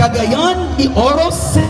Cagayan de Oro Sa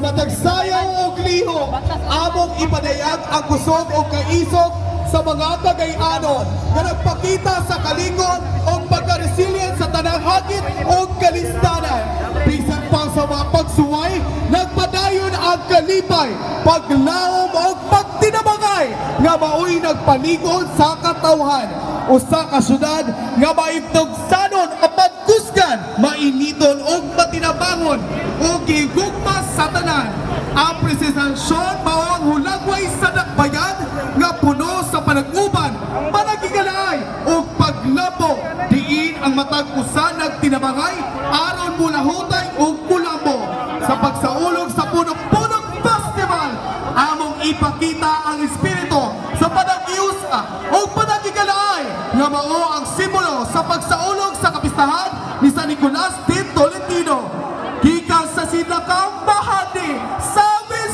matag sayaw o lihok, among ipadayag ang kusog o kaisog sa mga Cagayanon nga nagpakita sa kalingon o pagka-resilient sa tanang hagit o kalistanan. Bisan pa sa mga pagsuway, nagpadayon ang kalipay, paglaom o pagtinabangay nga maoy nagpaligod sa katawhan. Usa ka syudad nga maibtugsanon o pagkusgan, mainiton o matinabangon o gigugmas sa tanan. Ang presensasyon maong hulagway sa dakbayan nga puno sa panag-uban, panagigalaay o paglapo. Diin ang matag usa nagtinabangay aron mula hutay o kulambo. Sa pagsaulog sa punong-punong festival, among ipakita ang espiritu sa panag-iusa o panagigalaay nga mao ang simbolo sa pagsaulog sa kapistahan ni San Nicolas de Tolentino. Gikan sa Sidlakang Bahati, Samis,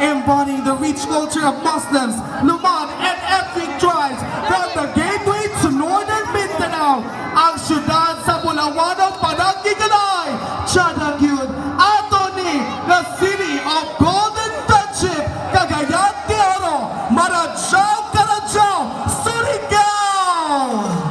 embodying the rich culture of Muslims, Lumad, and ethnic tribes from the gateway to northern Mindanao. Ang syudad sa Bulawan ng Panaggigalay, Chadagyud, Atoni, the city of Golden Friendship, Cagayan de Oro, Maradjao, Carajao, Surigao!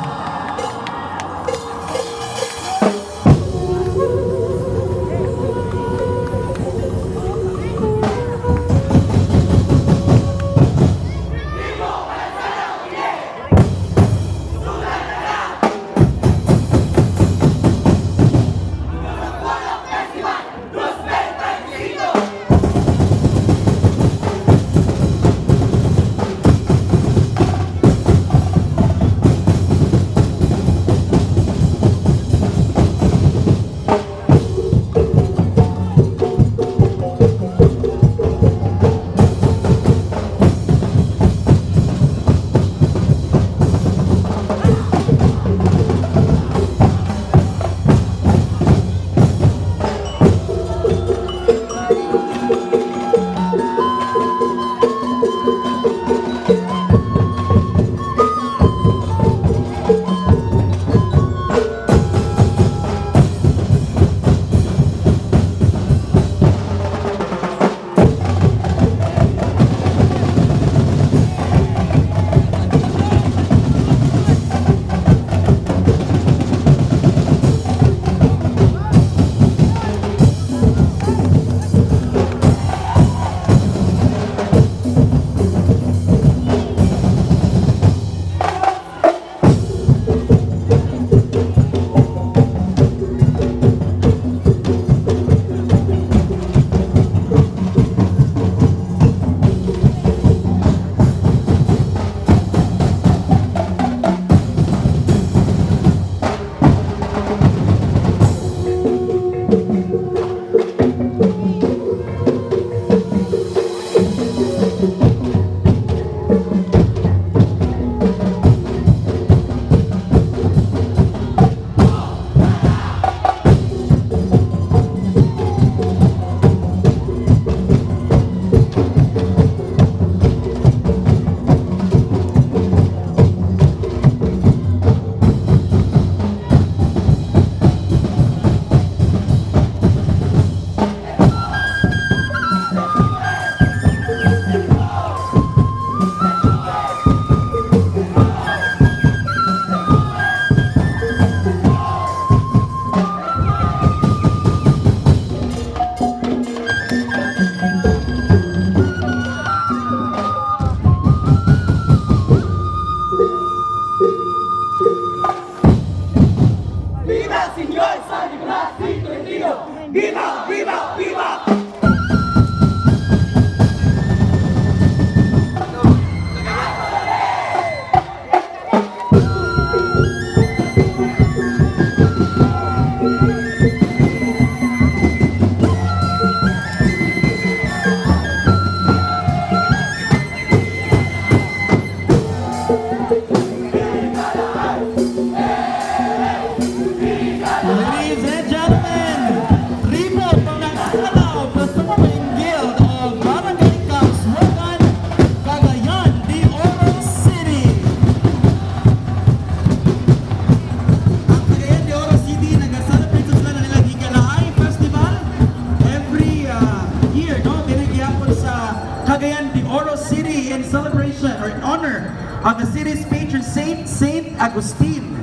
of the city's patron saint, Saint Agustin.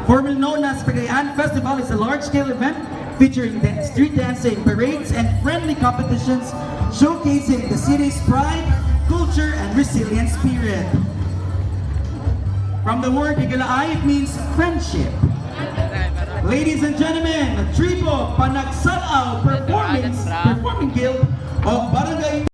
Formerly known as Cagayan Festival, is a large-scale event featuring street dancing, parades, and friendly competitions showcasing the city's pride, culture, and resilient spirit. From the word Igalaay, it means friendship. Ladies and gentlemen, Tribo Panagsalaw Performing Guild of Barangay